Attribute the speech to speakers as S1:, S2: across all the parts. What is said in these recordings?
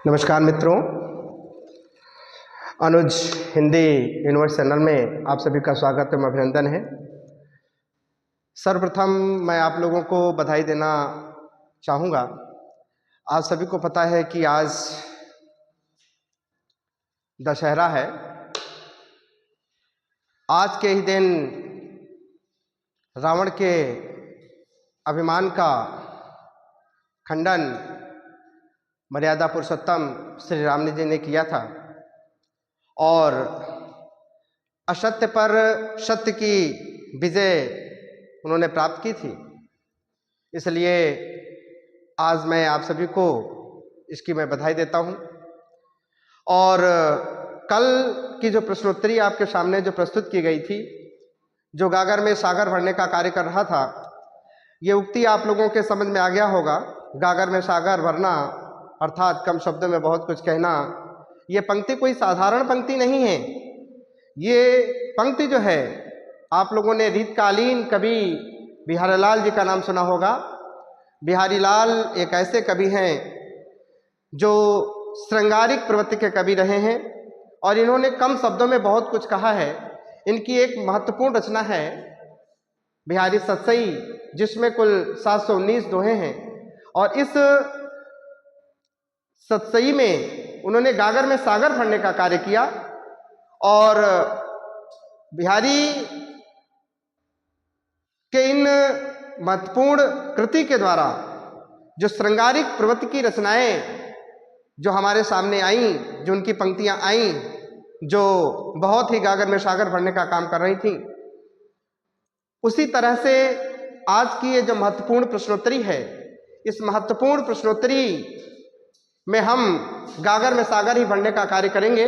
S1: नमस्कार मित्रों, अनुज Hindi universe channel में आप सभी का स्वागत एवं अभिनंदन है। सर्वप्रथम मैं आप लोगों को बधाई देना चाहूँगा। आप सभी को पता है कि आज दशहरा है। आज के ही दिन रावण के अभिमान का खंडन मर्यादा पुरुषोत्तम श्री राम जी ने किया था और असत्य पर सत्य की विजय उन्होंने प्राप्त की थी। इसलिए आज मैं आप सभी को इसकी मैं बधाई देता हूं। और कल की जो प्रश्नोत्तरी आपके सामने जो प्रस्तुत की गई थी, जो गागर में सागर भरने का कार्य कर रहा था, ये उक्ति आप लोगों के समझ में आ गया होगा। गागर में सागर भरना अर्थात कम शब्दों में बहुत कुछ कहना। ये पंक्ति कोई साधारण पंक्ति नहीं है। ये पंक्ति जो है, आप लोगों ने रीतकालीन कवि बिहारी लाल जी का नाम सुना होगा। बिहारी लाल एक ऐसे कवि हैं जो श्रृंगारिक प्रवृत्ति के कवि रहे हैं और इन्होंने कम शब्दों में बहुत कुछ कहा है। इनकी एक महत्वपूर्ण रचना है बिहारी सतसई, जिसमें कुल 719 दोहे हैं। और इस सतसई में उन्होंने गागर में सागर भरने का कार्य किया। और बिहारी के इन महत्वपूर्ण कृति के द्वारा जो श्रृंगारिक प्रवृत्ति की रचनाएं जो हमारे सामने आईं, जो उनकी पंक्तियां आईं, जो बहुत ही गागर में सागर भरने का काम कर रही थी, उसी तरह से आज की ये जो महत्वपूर्ण प्रश्नोत्तरी है, इस महत्वपूर्ण प्रश्नोत्तरी में हम गागर में सागर ही भरने का कार्य करेंगे।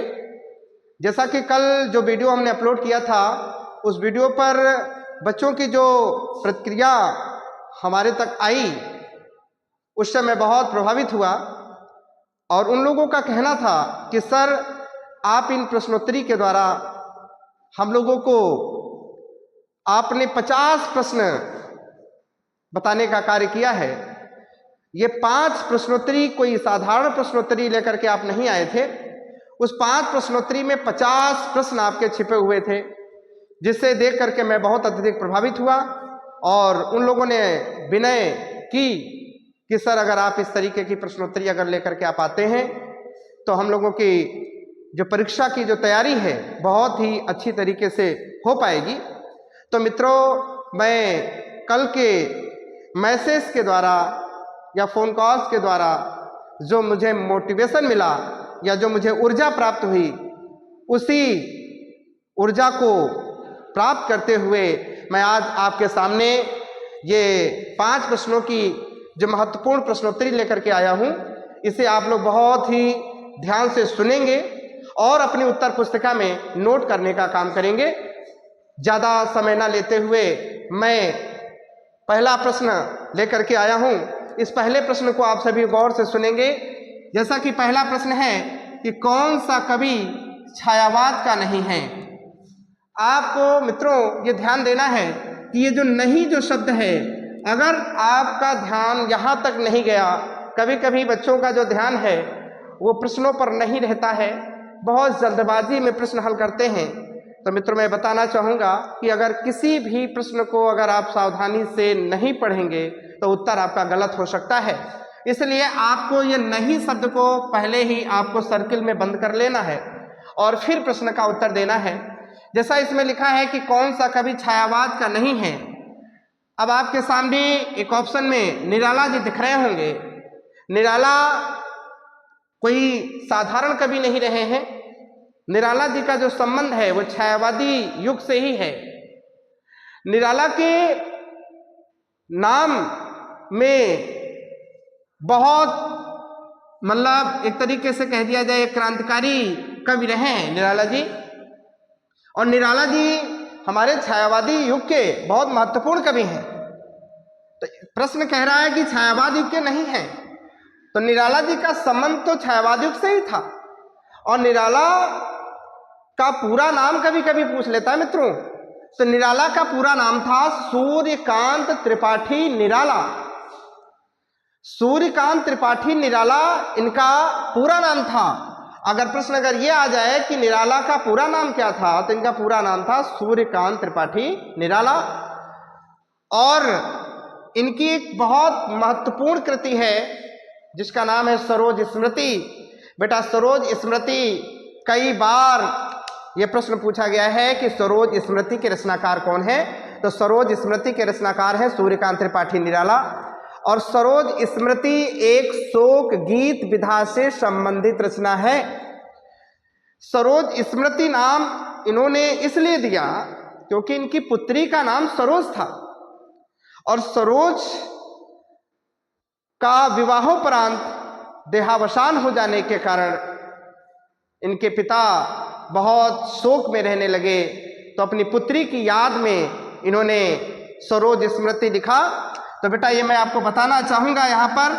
S1: जैसा कि कल जो वीडियो हमने अपलोड किया था, उस वीडियो पर बच्चों की जो प्रतिक्रिया हमारे तक आई, उससे मैं बहुत प्रभावित हुआ। और उन लोगों का कहना था कि सर, आप इन प्रश्नोत्तरी के द्वारा हम लोगों को आपने 50 प्रश्न बताने का कार्य किया है। ये 5 प्रश्नोत्तरी कोई साधारण प्रश्नोत्तरी लेकर के आप नहीं आए थे। उस 5 प्रश्नोत्तरी में 50 प्रश्न आपके छिपे हुए थे, जिससे देख करके मैं बहुत अत्यधिक प्रभावित हुआ। और उन लोगों ने विनय की कि सर, अगर आप इस तरीके की प्रश्नोत्तरी अगर लेकर के आप आते हैं तो हम लोगों की जो परीक्षा की जो तैयारी है बहुत ही अच्छी तरीके से हो पाएगी। तो मित्रों, मैं कल के मैसेज के द्वारा या फ़ोन कॉल्स के द्वारा जो मुझे मोटिवेशन मिला या जो मुझे ऊर्जा प्राप्त हुई, उसी ऊर्जा को प्राप्त करते हुए मैं आज आपके सामने ये 5 प्रश्नों की जो महत्वपूर्ण प्रश्नोत्तरी लेकर के आया हूँ। इसे आप लोग बहुत ही ध्यान से सुनेंगे और अपनी उत्तर पुस्तिका में नोट करने का काम करेंगे। ज़्यादा समय ना लेते हुए मैं पहला प्रश्न लेकर के आया हूँ। इस पहले प्रश्न को आप सभी गौर से सुनेंगे। जैसा कि पहला प्रश्न है कि कौन सा कवि छायावाद का नहीं है। आपको मित्रों ये ध्यान देना है कि ये जो नहीं जो शब्द है, अगर आपका ध्यान यहाँ तक नहीं गया, कभी कभी बच्चों का जो ध्यान है वो प्रश्नों पर नहीं रहता है, बहुत जल्दबाजी में प्रश्न हल करते हैं। तो मित्रों, मैं बताना चाहूँगा कि अगर किसी भी प्रश्न को अगर आप सावधानी से नहीं पढ़ेंगे तो उत्तर आपका गलत हो सकता है। इसलिए आपको ये नहीं शब्द को पहले ही आपको सर्किल में बंद कर लेना है और फिर प्रश्न का उत्तर देना है। जैसा इसमें लिखा है कि कौन सा कवि छायावाद का नहीं है। अब आपके सामने एक ऑप्शन में निराला जी दिख रहे होंगे। निराला कोई साधारण कवि नहीं रहे हैं। निराला जी का जो संबंध है वो छायावादी युग से ही है। निराला के नाम में बहुत मतलब एक तरीके से कह दिया जाए क्रांतिकारी कवि रहे हैं निराला जी। और निराला जी हमारे छायावादी युग के बहुत महत्वपूर्ण कवि हैं। तो प्रश्न कह रहा है कि छायावाद युग के नहीं है, तो निराला जी का संबंध तो छायावाद युग से ही था। और निराला का पूरा नाम कभी कभी पूछ लेता है मित्रों। तो निराला का पूरा नाम था सूर्यकांत त्रिपाठी निराला। सूर्यकांत त्रिपाठी निराला इनका पूरा नाम था। अगर प्रश्न अगर ये आ जाए कि निराला का पूरा नाम क्या था, तो इनका पूरा नाम था सूर्यकांत त्रिपाठी निराला। और इनकी एक बहुत महत्वपूर्ण कृति है जिसका नाम है सरोज स्मृति। बेटा सरोज स्मृति, कई बार यह प्रश्न पूछा गया है कि सरोज स्मृति के रचनाकार कौन है। तो सरोज स्मृति के रचनाकार है सूर्यकांत त्रिपाठी निराला। और सरोज स्मृति एक शोक गीत विधा से संबंधित रचना है। सरोज स्मृति नाम इन्होंने इसलिए दिया क्योंकि इनकी पुत्री का नाम सरोज था, और सरोज का विवाहोपरांत देहावसान हो जाने के कारण इनके पिता बहुत शोक में रहने लगे। तो अपनी पुत्री की याद में इन्होंने सरोज स्मृति लिखा। तो बेटा ये मैं आपको बताना चाहूँगा यहाँ पर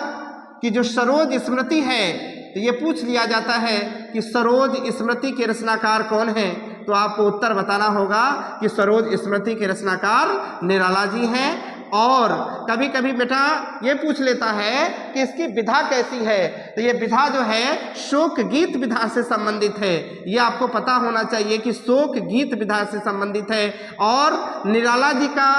S1: कि जो सरोज स्मृति है, तो ये पूछ लिया जाता है कि सरोज स्मृति के रचनाकार कौन है, तो आपको उत्तर बताना होगा कि सरोज स्मृति के रचनाकार निराला जी हैं। और कभी कभी बेटा ये पूछ लेता है कि इसकी विधा कैसी है, तो ये विधा जो है शोक गीत विधा से संबंधित है। ये आपको पता होना चाहिए कि शोक गीत विधा से संबंधित है। और निराला जी का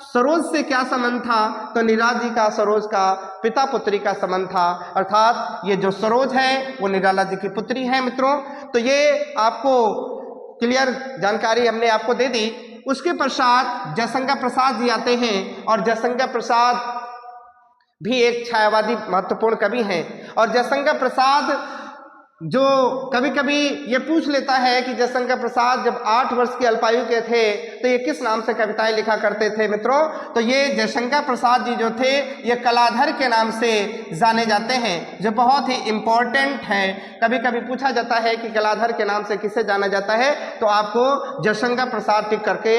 S1: सरोज से क्या संबंध था, तो निराला जी का सरोज का पिता पुत्री का संबंध था, अर्थात ये जो सरोज है वो निराला जी की पुत्री है मित्रों। तो ये आपको क्लियर जानकारी हमने आपको दे दी। उसके पश्चात जयशंकर प्रसाद जी आते हैं, और जयशंकर प्रसाद भी एक छायावादी महत्वपूर्ण कवि हैं। और जयशंकर प्रसाद जो कभी कभी ये पूछ लेता है कि जयशंकर प्रसाद जब 8 वर्ष की अल्पायु के थे तो ये किस नाम से कविताएं लिखा करते थे मित्रों, तो ये जयशंकर प्रसाद जी जो थे ये कलाधर के नाम से जाने जाते हैं, जो बहुत ही इम्पोर्टेंट है। कभी कभी पूछा जाता है कि कलाधर के नाम से किसे जाना जाता है, तो आपको जयशंकर प्रसाद टिक करके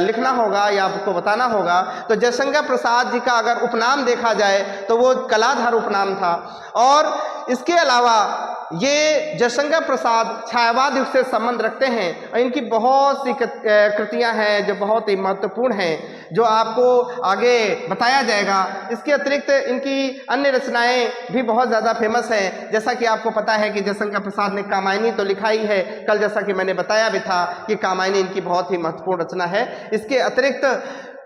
S1: लिखना होगा या आपको बताना होगा। तो जयशंकर प्रसाद जी का अगर उपनाम देखा जाए तो वो कलाधर उपनाम था। और इसके अलावा ये जयशंकर प्रसाद छायावाद युग से संबंध रखते हैं, और इनकी बहुत सी कृतियां हैं जो बहुत ही महत्वपूर्ण हैं, जो आपको आगे बताया जाएगा। इसके अतिरिक्त इनकी अन्य रचनाएं भी बहुत ज़्यादा फेमस हैं। जैसा कि आपको पता है कि जयशंकर प्रसाद ने कामायनी तो लिखा ही है, कल जैसा कि मैंने बताया भी था कि कामायनी इनकी बहुत ही महत्वपूर्ण रचना है। इसके अतिरिक्त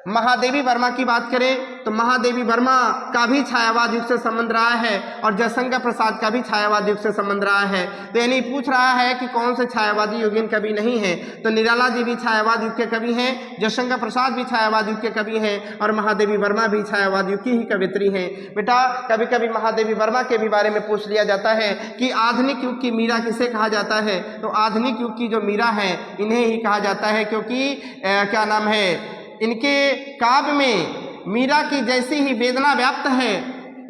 S1: महादेवी वर्मा की बात करें तो महादेवी वर्मा का भी छायावाद युग से संबंध रहा है, और जयशंकर प्रसाद का भी छायावाद युग से संबंध रहा है। तो यानी पूछ रहा है कि कौन से छायावादी युगीन कवि नहीं है, तो निराला जी भी छायावाद युग के कवि हैं, जयशंकर प्रसाद भी छायावाद युग के कवि हैं, और महादेवी वर्मा भी छायावाद युग की ही कवित्री हैं। बेटा कभी कभी महादेवी वर्मा के भी बारे में पूछ लिया जाता है कि आधुनिक युग की मीरा किसे कहा जाता है, तो आधुनिक युग की जो मीरा है इन्हें ही कहा जाता है, क्योंकि क्या नाम है, इनके काव्य में मीरा की जैसी ही वेदना व्याप्त है,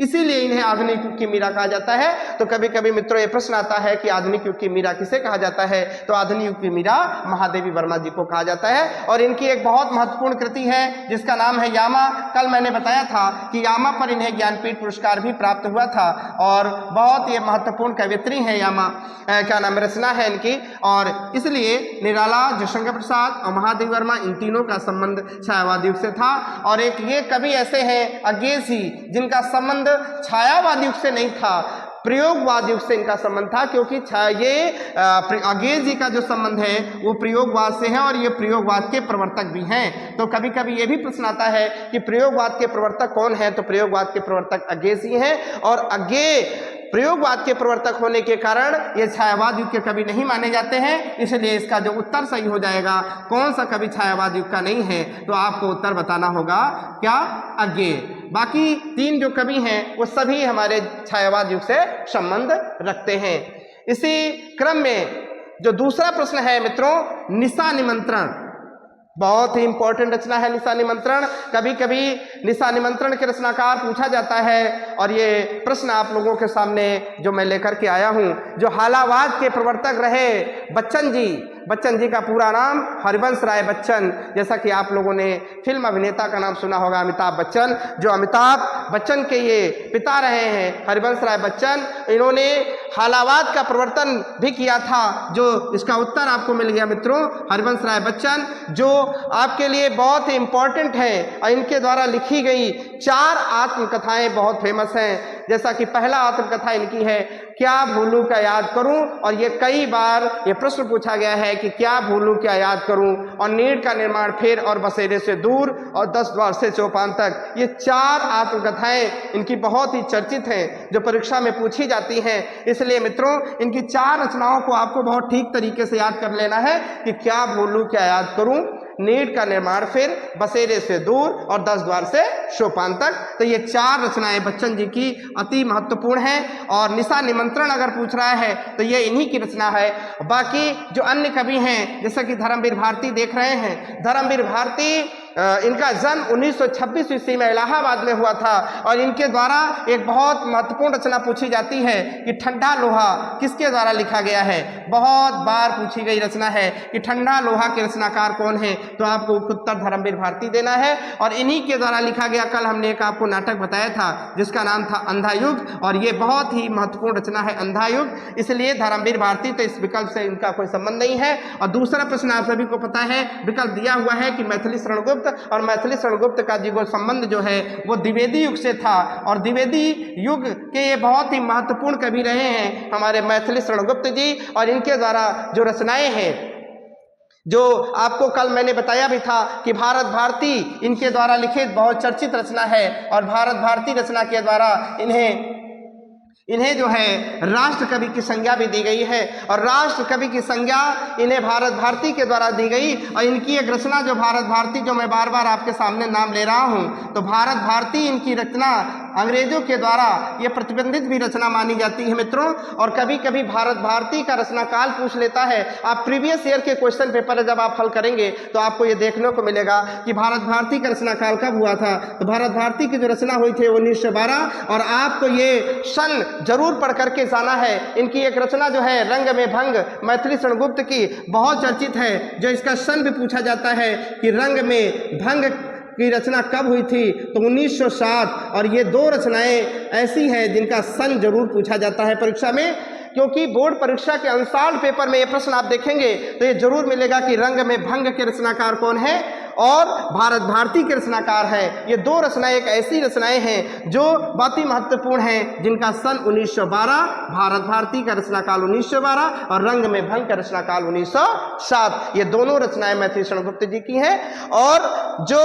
S1: इसीलिए इन्हें आधुनिक युग की मीरा कहा जाता है। तो कभी कभी मित्रों ये प्रश्न आता है कि आधुनिक युग की मीरा किसे कहा जाता है, तो आधुनिक युग की मीरा महादेवी वर्मा जी को कहा जाता है। और इनकी एक बहुत महत्वपूर्ण कृति है जिसका नाम है यामा। कल मैंने बताया था कि यामा पर इन्हें ज्ञानपीठ पुरस्कार भी प्राप्त हुआ था, और बहुत ये महत्वपूर्ण कवियत्री है यामा, क्या नाम रचना है इनकी। और इसलिए निराला, जयशंकर प्रसाद और महादेवी वर्मा इन तीनों का संबंध छायावाद युग से था। और एक ये कवि ऐसे हैं अज्ञेयसी, जिनका संबंध छायावाद युग से नहीं था, प्रयोगवाद युग से इनका संबंध था, क्योंकि ये अज्ञेय जी का जो संबंध है वो प्रयोगवाद से है, और ये प्रयोगवाद के प्रवर्तक भी हैं। तो कभी कभी ये भी प्रश्न आता है कि प्रयोगवाद के प्रवर्तक कौन है, तो प्रयोगवाद के प्रवर्तक अज्ञेय जी हैं। और अज्ञेय प्रयोगवाद के प्रवर्तक होने के कारण ये छायावाद युग के कवि नहीं माने जाते हैं, इसलिए इसका जो उत्तर सही हो जाएगा कौन सा कवि छायावाद युग का नहीं है, तो आपको उत्तर बताना होगा क्या, अज्ञेय। बाकी 3 जो कवि हैं वो सभी हमारे छायावाद युग से संबंध रखते हैं। इसी क्रम में जो दूसरा प्रश्न है मित्रों, निशा निमंत्रण, बहुत ही इंपॉर्टेंट रचना है निशा निमंत्रण। कभी कभी निशा निमंत्रण के रचनाकार पूछा जाता है, और ये प्रश्न आप लोगों के सामने जो मैं लेकर के आया हूँ, जो हालावाद के प्रवर्तक रहे बच्चन जी, बच्चन जी का पूरा नाम हरिवंश राय बच्चन। जैसा कि आप लोगों ने फिल्म अभिनेता का नाम सुना होगा अमिताभ बच्चन, जो अमिताभ बच्चन के ये पिता रहे हैं हरिवंश राय बच्चन। इन्होंने हालावाद का प्रवर्तन भी किया था, जो इसका उत्तर आपको मिल गया मित्रों, हरिवंश राय बच्चन, जो आपके लिए बहुत ही इंपॉर्टेंट है। और इनके द्वारा लिखी गई 4 आत्मकथाएं बहुत फेमस हैं। जैसा कि पहला आत्मकथा इनकी है क्या भूलूं क्या याद करूं, और ये कई बार ये प्रश्न पूछा गया है कि क्या भूलूं क्या याद करूं, और नीड़ का निर्माण फिर, और बसेरे से दूर, और 10 द्वार से चौपान तक। ये 4 आत्मकथाएं इनकी बहुत ही चर्चित हैं, जो परीक्षा में पूछी जाती हैं। इसलिए मित्रों इनकी 4 रचनाओं को आपको बहुत ठीक तरीके से याद कर लेना है कि क्या भूलूं क्या याद करूं, नीड़ का निर्माण फिर, बसेरे से दूर, और 10 द्वार से चौपान तक। तो ये 4 रचनाएं बच्चन जी की अति महत्वपूर्ण हैं। और निशा निमंत्रण अगर पूछ रहा है तो ये इन्हीं की रचना है। बाकी जो अन्य कवि हैं जैसा कि धर्मवीर भारती देख रहे हैं, धर्मवीर भारती इनका जन्म 1926 ईस्वी में इलाहाबाद में हुआ था। और इनके द्वारा एक बहुत महत्वपूर्ण रचना पूछी जाती है कि ठंडा लोहा किसके द्वारा लिखा गया है। बहुत बार पूछी गई रचना है कि ठंडा लोहा के रचनाकार कौन है, तो आपको उत्तर धर्मवीर भारती देना है। और इन्हीं के द्वारा लिखा गया, कल हमने एक आपको नाटक बताया था जिसका नाम था अंधा युग, और ये बहुत ही महत्वपूर्ण रचना है अंधा युग, इसलिए धर्मवीर भारती, तो इस विकल्प से इनका कोई संबंध नहीं है। और दूसरा प्रश्न आप सभी को पता है, विकल्प दिया हुआ है कि मैथिली शरणगुप्त, और मैथिली शरणगुप्त का जीवन संबंध जो है वो द्विवेदी युग से था। और द्विवेदी युग के ये बहुत ही महत्वपूर्ण कवि रहे हैं हमारे मैथिली शरणगुप्त जी। और इनके द्वारा जो रचनाएं हैं, जो आपको कल मैंने बताया भी था कि भारत भारती इनके द्वारा लिखित बहुत चर्चित रचना है। और भारत भारती रचना के द्वारा इन्हें जो है राष्ट्र कवि की संज्ञा भी दी गई है। और राष्ट्र कवि की संज्ञा इन्हें भारत भारती के द्वारा दी गई। और इनकी एक रचना जो भारत भारती, जो मैं बार बार आपके सामने नाम ले रहा हूं, तो भारत भारती इनकी रचना अंग्रेजों के द्वारा ये प्रतिबंधित भी रचना मानी जाती है मित्रों। और कभी कभी भारत भारती का रचना काल पूछ लेता है। आप प्रीवियस ईयर के क्वेश्चन पेपर जब आप हल करेंगे तो आपको ये देखने को मिलेगा कि भारत भारती का रचना काल कब हुआ था। तो भारत भारती की जो रचना हुई थी 1912, और आपको ये सन जरूर पढ़ करके जाना है। इनकी एक रचना जो है रंग में भंग, मैथिली शरणगुप्त की बहुत चर्चित है, जो इसका सन भी पूछा जाता है कि रंग में भंग की रचना कब हुई थी, तो 1907। और ये 2 रचनाएं ऐसी हैं जिनका सन जरूर पूछा जाता है परीक्षा में, क्योंकि बोर्ड परीक्षा के अनुसार पेपर में ये प्रश्न आप देखेंगे तो ये जरूर मिलेगा कि रंग में भंग के रचनाकार कौन है और भारत भारती के रचनाकार है। ये 2 रचनाएं एक ऐसी रचनाएं हैं जो बहुत ही महत्वपूर्ण हैं, जिनका सन 1912, भारत भारती का रचनाकाल 1912 और रंग में भंग का रचनाकाल 1907। ये दोनों रचनाएं मैथिली शरणगुप्त जी की हैं। और जो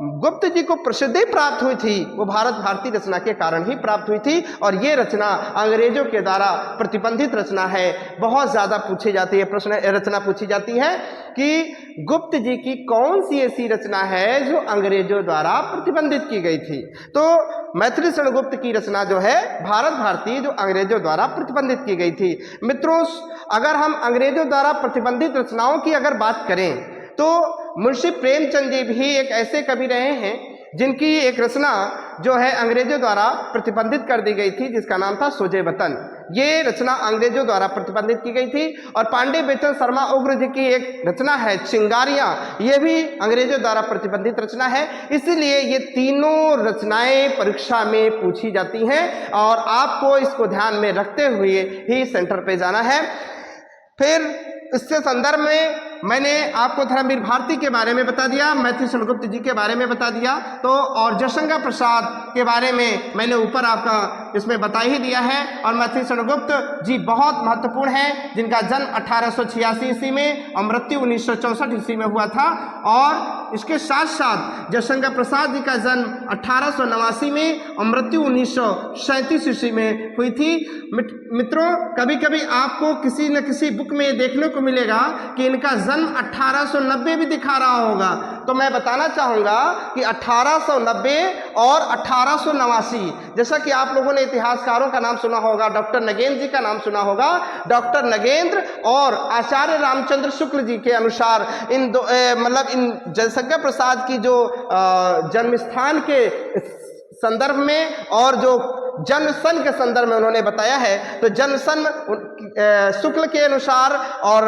S1: गुप्त जी को प्रसिद्धि प्राप्त हुई थी वो भारत भारती रचना के कारण ही प्राप्त हुई थी। और ये रचना अंग्रेजों के द्वारा प्रतिबंधित रचना है। बहुत ज़्यादा पूछी जाती है प्रश्न, रचना पूछी जाती है कि गुप्त जी की कौन सी ऐसी रचना है जो अंग्रेजों द्वारा प्रतिबंधित की गई थी। तो मैथिली शरणगुप्त की रचना जो है भारत भारती, जो अंग्रेजों द्वारा प्रतिबंधित की गई थी। मित्रों, अगर हम अंग्रेजों द्वारा प्रतिबंधित रचनाओं की अगर बात करें तो मुंशी प्रेमचंद जी भी एक ऐसे कवि रहे हैं जिनकी एक रचना जो है अंग्रेजों द्वारा प्रतिबंधित कर दी गई थी, जिसका नाम था सोजे वतन। ये रचना अंग्रेजों द्वारा प्रतिबंधित की गई थी। और पांडे बेचन शर्मा उग्र जी की एक रचना है चिंगारियां, ये भी अंग्रेजों द्वारा प्रतिबंधित रचना है। इसीलिए ये तीनों रचनाएं परीक्षा में पूछी जाती हैं और आपको इसको ध्यान में रखते हुए ही सेंटर पे जाना है। फिर इससे संदर्भ में मैंने आपको धर्मवीर भारती के बारे में बता दिया, मैथिली शरणगुप्त जी के बारे में बता दिया, तो और जयशंकर प्रसाद के बारे में मैंने ऊपर आपका इसमें बता ही दिया है। और मैथिली शरणगुप्त जी बहुत महत्वपूर्ण हैं, जिनका जन्म 1886 ईस्वी में और मृत्यु 1964 ईस्वी में हुआ था। और इसके साथ साथ जयशंकर प्रसाद जी का जन्म 1889 में और मृत्यु 1937 ईस्वी में हुई थी। मित्रों, कभी कभी आपको किसी न किसी बुक में देखने को मिलेगा कि इनका जन्म 1890 भी दिखा रहा होगा। तो मैं बताना चाहूँगा कि 1890 और 1889, जैसा कि आप लोगों ने इतिहासकारों का नाम सुना होगा, डॉक्टर नगेंद्र जी का नाम सुना होगा। डॉक्टर नगेंद्र और आचार्य रामचंद्र शुक्ल जी के अनुसार इन जयशंकर प्रसाद की जो जन्म स्थान के संदर्भ में और जो जन्म सन के संदर्भ में उन्होंने बताया है। तो जन्म सन शुक्ल के अनुसार और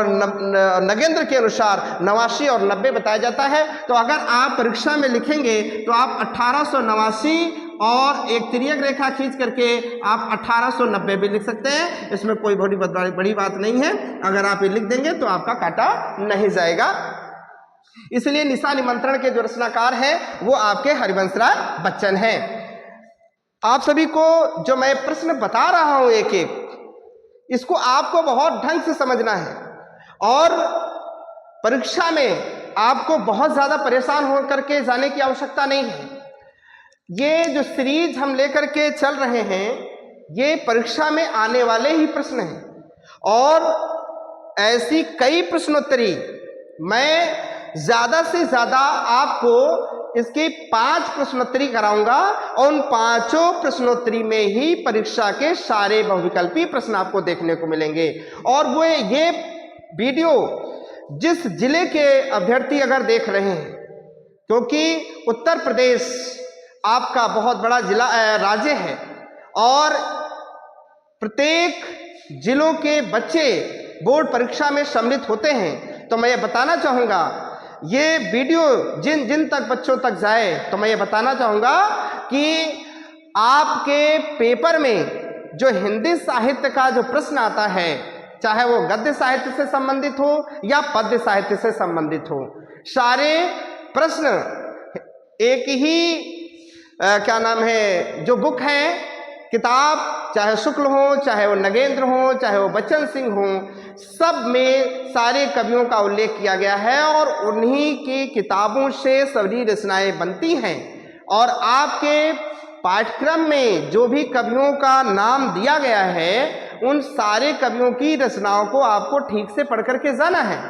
S1: नगेंद्र के अनुसार 89 और 90 बताया जाता है। तो अगर आप परीक्षा में लिखेंगे तो आप 1889 और एक तिर्यक रेखा खींच करके आप 1890 भी लिख सकते हैं। इसमें कोई बड़ी बात नहीं है। अगर आप ये लिख देंगे तो आपका काटा नहीं जाएगा। इसलिए निशा निमंत्रण के जो रचनाकार हैं वो आपके हरिवंश राय बच्चन हैं। आप सभी को जो मैं प्रश्न बता रहा हूं एक एक, इसको आपको बहुत ढंग से समझना है और परीक्षा में आपको बहुत ज्यादा परेशान हो करके जाने की आवश्यकता नहीं है। ये जो सीरीज हम लेकर के चल रहे हैं ये परीक्षा में आने वाले ही प्रश्न हैं और ऐसी कई प्रश्नोत्तरी मैं ज्यादा से ज्यादा आपको इसकी 5 प्रश्नोत्तरी कराऊंगा और उन 5 प्रश्नोत्तरी में ही परीक्षा के सारे बहुविकल्पी प्रश्न आपको देखने को मिलेंगे। और वो ये वीडियो जिस जिले के अभ्यर्थी अगर देख रहे हैं, क्योंकि उत्तर प्रदेश आपका बहुत बड़ा जिला राज्य है और प्रत्येक जिलों के बच्चे बोर्ड परीक्षा में सम्मिलित होते हैं। तो मैं ये बताना चाहूँगा ये वीडियो जिन जिन तक बच्चों तक जाए तो मैं ये बताना चाहूँगा कि आपके पेपर में जो हिंदी साहित्य का जो प्रश्न आता है, चाहे वो गद्य साहित्य से संबंधित हो या पद्य साहित्य से संबंधित हो, सारे प्रश्न एक ही क्या नाम है जो बुक है, किताब, चाहे शुक्ल हो, चाहे वो नगेंद्र हो, चाहे वो बच्चन सिंह हो, सब में सारे कवियों का उल्लेख किया गया है और उन्हीं की किताबों से सभी रचनाएं बनती हैं। और आपके पाठ्यक्रम में जो भी कवियों का नाम दिया गया है उन सारे कवियों की रचनाओं को आपको ठीक से पढ़ करके जाना है।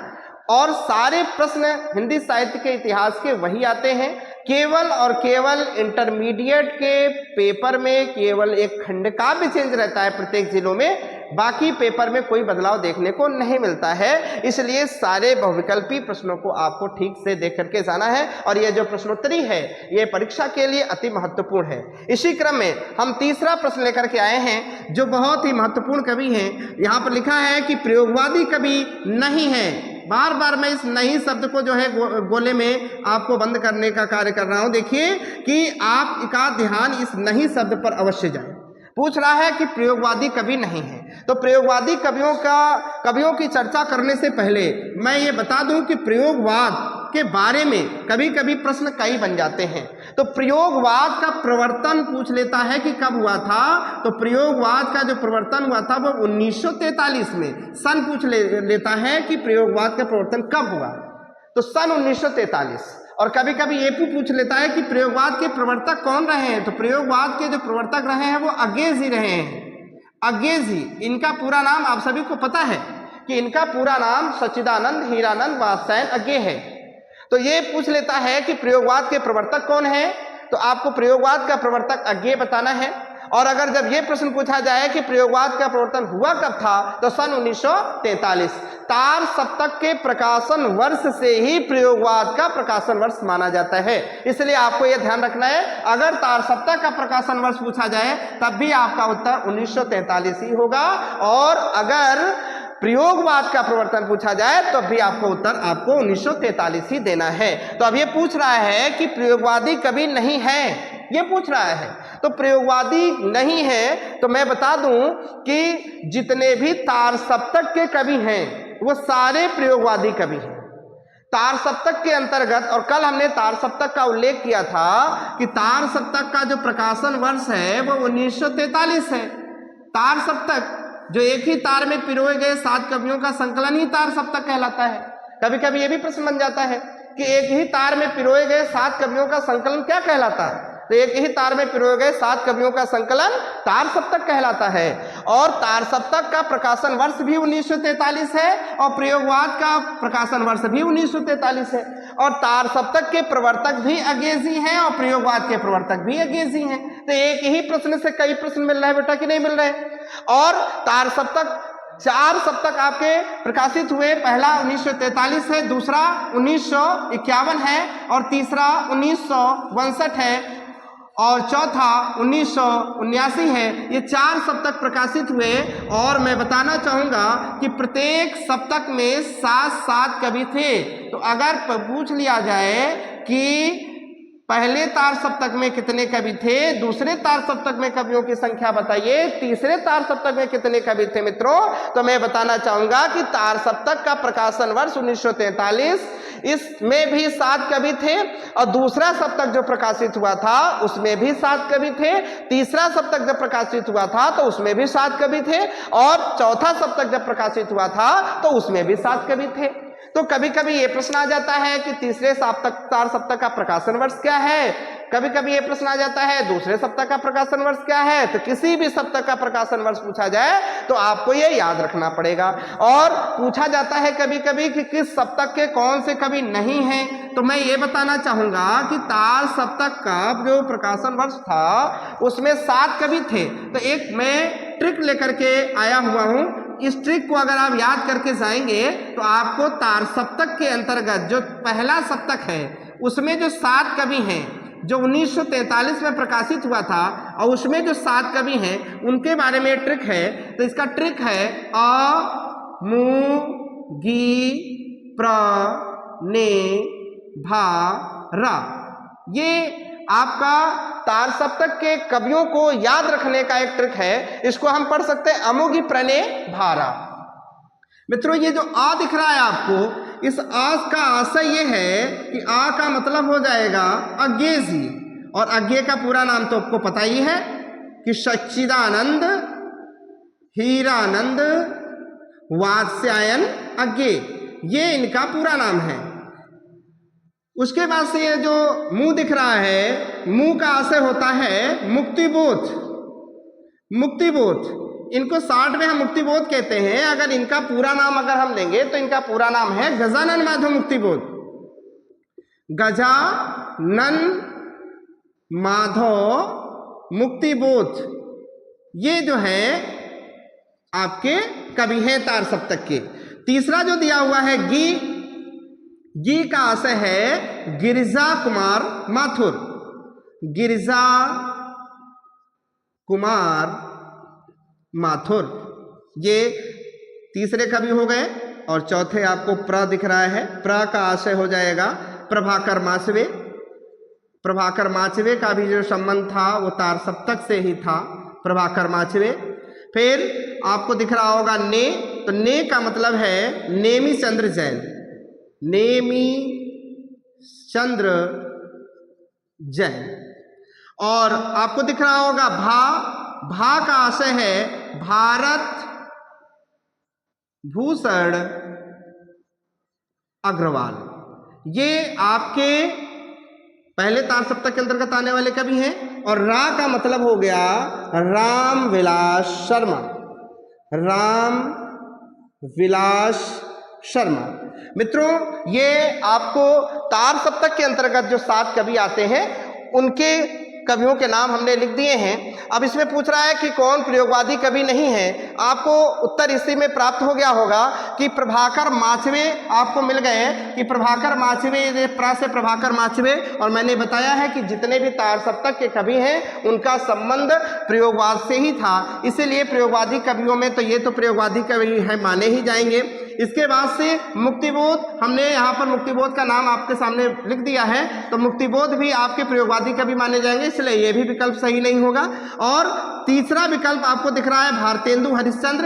S1: और सारे प्रश्न हिंदी साहित्य के इतिहास के वही आते हैं। केवल और केवल इंटरमीडिएट के पेपर में केवल एक खंडकाव्य चेंज रहता है प्रत्येक जिलों में, बाकी पेपर में कोई बदलाव देखने को नहीं मिलता है। इसलिए सारे बहुविकल्पी प्रश्नों को आपको ठीक से देख करके जाना है और ये जो प्रश्नोत्तरी है ये परीक्षा के लिए अति महत्वपूर्ण है। इसी क्रम में हम तीसरा प्रश्न लेकर के आए हैं जो बहुत ही महत्वपूर्ण कवि हैं। यहाँ पर लिखा है कि प्रयोगवादी कवि नहीं है। बार बार मैं इस नहीं शब्द को जो है गोले में आपको बंद करने का कार्य कर रहा हूं। देखिए कि आप का ध्यान इस नहीं शब्द पर अवश्य जाए। पूछ रहा है कि प्रयोगवादी कवि नहीं है। तो प्रयोगवादी कवियों की चर्चा करने से पहले मैं ये बता दूं कि प्रयोगवाद के बारे में कभी कभी प्रश्न कई बन जाते हैं। तो प्रयोगवाद का प्रवर्तन पूछ लेता है कि कब हुआ था। तो प्रयोगवाद का जो प्रवर्तन हुआ था वो 1943 में सन पूछ लेता है कि प्रयोगवाद का प्रवर्तन कब हुआ, तो सन 1943। और कभी कभी ये भी पूछ लेता है कि प्रयोगवाद के प्रवर्तक कौन रहे हैं। तो प्रयोगवाद के जो प्रवर्तक रहे हैं वो अंग्रेज ही रहे हैं। अंग्रेज ही, इनका पूरा नाम आप सभी को पता है कि इनका पूरा नाम सच्चिदानंद हीरानंद वात्स्यायन अज्ञे है। तो ये पूछ लेता है कि प्रयोगवाद के प्रवर्तक कौन है, तो आपको प्रयोगवाद का प्रवर्तक अज्ञे बताना है। और अगर जब ये प्रश्न पूछा जाए कि प्रयोगवाद का प्रवर्तन हुआ कब था, तो सन 1943। तार सप्तक के प्रकाशन वर्ष से ही प्रयोगवाद का प्रकाशन वर्ष माना जाता है। इसलिए आपको यह ध्यान रखना है, अगर तार सप्तक का प्रकाशन वर्ष पूछा जाए तब भी आपका उत्तर 1943 ही होगा। और अगर प्रयोगवाद का प्रवर्तन पूछा जाए तो भी आपको उत्तर आपको 1943 ही देना है। तो अब ये पूछ रहा है कि प्रयोगवादी कवि नहीं है, ये पूछ रहा है। तो प्रयोगवादी नहीं है तो मैं बता दूं कि जितने भी तार सप्तक के कवि हैं वो सारे प्रयोगवादी कवि हैं। तार सप्तक के अंतर्गत, और कल हमने तार सप्तक का उल्लेख किया था कि तार सप्तक का जो प्रकाशन वर्ष है वो 1943 है। तार सप्तक जो एक ही तार में पिरोए गए 7 कवियों का संकलन ही तार सप्तक कहलाता है। कभी कभी ये भी प्रश्न बन जाता है कि एक ही तार में पिरोए गए 7 कवियों का संकलन क्या कहलाता है। तो एक ही तार में पिरोए गए 7 कवियों का संकलन तार सप्तक कहलाता है। और तार सप्तक का प्रकाशन वर्ष भी 1943 है और प्रयोगवाद का प्रकाशन वर्ष भी 1943 है। और तार सप्तक के प्रवर्तक भी अंग्रेजी हैं और प्रयोगवाद के प्रवर्तक भी अंग्रेजी हैं। तो एक ही प्रश्न से कई प्रश्न मिल रहा है बेटा कि नहीं मिल रहे। और तार सप्तक 4 सप्तक आपके प्रकाशित हुए। पहला 1943 है, दूसरा 1951 है और तीसरा 1962 है। और चौथा 1979 है। ये 4 सप्तक प्रकाशित हुए और मैं बताना चाहूंगा कि प्रत्येक सप्तक में 7-7 कवि थे। तो अगर पूछ लिया जाए कि पहले तार सप्तक में कितने कवि थे, दूसरे तार सप्तक में कवियों की संख्या बताइए, तीसरे तार सप्तक में कितने कवि थे मित्रों, तो मैं बताना चाहूंगा कि तार सप्तक का प्रकाशन वर्ष 1943, इसमें भी 7 कवि थे और दूसरा सप्तक जो प्रकाशित हुआ था उसमें भी 7 कवि थे, तीसरा सप्तक जब प्रकाशित हुआ था तो उसमें भी 7 कवि थे और चौथा सप्तक जब प्रकाशित हुआ था तो उसमें भी 7 कवि थे। तो कभी कभी ये प्रश्न आ जाता है कि तीसरे तार सप्तक का प्रकाशन वर्ष क्या है, कभी कभी ये प्रश्न आ जाता है दूसरे सप्तक का प्रकाशन वर्ष क्या है। तो किसी भी सप्तक का प्रकाशन वर्ष पूछा जाए तो आपको ये याद रखना पड़ेगा। और पूछा जाता है कभी कभी कि किस सप्तक के कौन से कवि नहीं हैं, तो मैं ये बताना चाहूंगा कि तार सप्तक का जो प्रकाशन वर्ष था उसमें 7 कवि थे। तो एक मैं ट्रिक लेकर के आया हुआ हूं, इस ट्रिक को अगर आप याद करके जाएंगे तो आपको तार सप्तक के अंतर्गत जो पहला सप्तक है उसमें जो 7 कवि हैं जो 1943 में प्रकाशित हुआ था और उसमें जो 7 कवि हैं उनके बारे में ट्रिक है। तो इसका ट्रिक है अ मु गी प्र ने भा रा। ये आपका तार सप्तक के कवियों को याद रखने का एक ट्रिक है। इसको हम पढ़ सकते हैं अमुगी प्रणे भारा। मित्रों ये जो आ दिख रहा है आपको, इस आ का आशय ये है कि आ का मतलब हो जाएगा अज्ञे जी, और अज्ञे का पूरा नाम तो आपको पता ही है कि सच्चिदानंद हीरानंद वात्स्यायन अज्ञे, ये इनका पूरा नाम है। उसके बाद से ये जो मुंह दिख रहा है, मुंह का आशय होता है मुक्तिबोध। मुक्तिबोध इनको 60 में हम मुक्तिबोध कहते हैं। अगर इनका पूरा नाम अगर हम लेंगे तो इनका पूरा नाम है गजानन माधव मुक्तिबोध। गजानन माधव मुक्तिबोध ये जो है आपके कवि हैं तार सप्तक के। तीसरा जो दिया हुआ है गी का आशय है गिरिजा कुमार माथुर। गिरिजा कुमार माथुर ये तीसरे कवि हो गए। और चौथे आपको प्र दिख रहा है, प्र का आशय हो जाएगा प्रभाकर माचवे। प्रभाकर माचवे का भी जो संबंध था वो तार सप्तक से ही था, प्रभाकर माचवे। फिर आपको दिख रहा होगा ने, तो ने का मतलब है नेमी चंद्र जैन। नेमी चंद्र जैन। और आपको दिख रहा होगा भा का आशय है भारत भूषण अग्रवाल। ये आपके पहले तार सप्तक के अंतर्गत आने वाले कवि हैं। और रा का मतलब हो गया राम विलास शर्मा। राम विलास शर्मा। मित्रों ये आपको तार सप्तक के अंतर्गत जो 7 कवि आते हैं उनके कवियों के नाम हमने लिख दिए हैं। अब इसमें पूछ रहा है कि कौन प्रयोगवादी कवि नहीं है। आपको उत्तर इसी में प्राप्त हो गया होगा कि प्रभाकर माचवे आपको मिल गए कि प्रभाकर माचवे, प्रा से प्रभाकर माचवे। और मैंने बताया है कि जितने भी तार सप्तक के कवि हैं उनका संबंध प्रयोगवाद से ही था, इसीलिए प्रयोगवादी कवियों में तो ये तो प्रयोगवादी कवि है माने ही जाएंगे। इसके बाद से मुक्तिबोध, हमने यहाँ पर मुक्तिबोध का नाम आपके सामने लिख दिया है, तो मुक्तिबोध भी आपके प्रयोगवादी कवि माने जाएंगे, इसलिए ये भी विकल्प सही नहीं होगा। और तीसरा विकल्प आपको दिख रहा है भारतेंदु हरिश्चंद्र।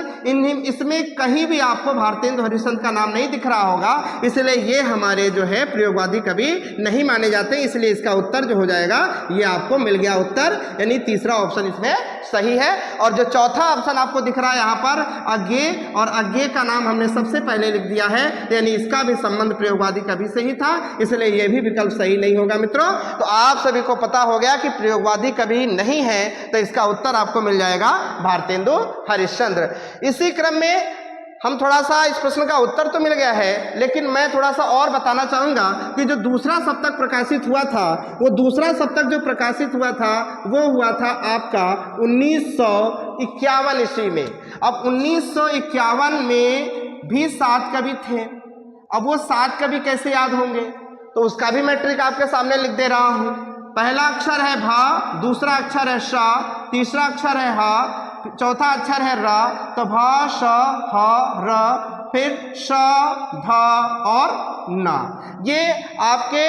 S1: इसमें कहीं भी आपको भारतेंदु हरिश्चंद्र का नाम नहीं दिख रहा होगा, इसलिए ये हमारे जो है प्रयोगवादी कवि नहीं माने जाते। इसलिए इसका उत्तर जो हो जाएगा ये आपको मिल गया उत्तर, यानी तीसरा ऑप्शन इसमें सही है। और जो चौथा ऑप्शन आपको दिख रहा है यहाँ पर अज्ञे, और अज्ञे का नाम हमने सबसे पहले लिख दिया है, यानी इसका भी संबंध प्रयोगवादी कवि से ही था, इसलिए यह भी विकल्प सही नहीं होगा। मित्रों तो आप सभी को पता हो गया कि प्रयोगवादी कवि नहीं है, तो इसका उत्तर आपको मिल जाएगा भारतेंदु हरिश्चंद्र। इसी क्रम में हम थोड़ा सा इस प्रश्न का उत्तर तो मिल गया है, लेकिन मैं थोड़ा सा और बताना चाहूंगा कि जो दूसरा सप्तक प्रकाशित हुआ था, वो दूसरा सप्तक जो प्रकाशित हुआ था वो हुआ था आपका 1951 ईस्वी में। अब 1951 में भी 7 कवि थे। अब वो 7 कवि कैसे याद होंगे, तो उसका भी मैं ट्रिक आपके सामने लिख दे रहा हूं। पहला अक्षर है भा, दूसरा अक्षर है श, तीसरा अक्षर है ह, चौथा अक्षर है र, तो भ श ह र, फिर श ध और न। ये आपके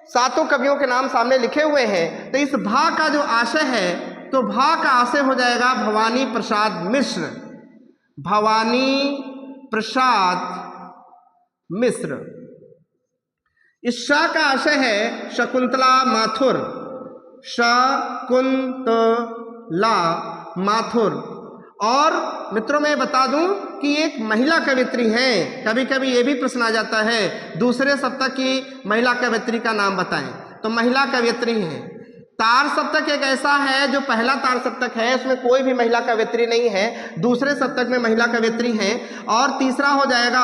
S1: सातों कवियों के नाम सामने लिखे हुए हैं। तो इस भा का जो आशय है, तो भा का आशय हो जाएगा भवानी प्रसाद मिश्र, भवानी प्रसाद मिश्र। इस श का आशय है शकुंतला माथुर, शकुंतला माथुर। और मित्रों मैं बता दूं कि एक महिला कवियत्री हैं। कभी कभी ये भी प्रश्न आ जाता है दूसरे सप्तक की महिला कवियत्री का नाम बताएं, तो महिला कवियत्री हैं। तार सप्तक एक ऐसा है जो पहला तार सप्तक है, उसमें कोई भी महिला कवियत्री नहीं है, दूसरे सप्तक में महिला कवियत्री हैं। और तीसरा हो जाएगा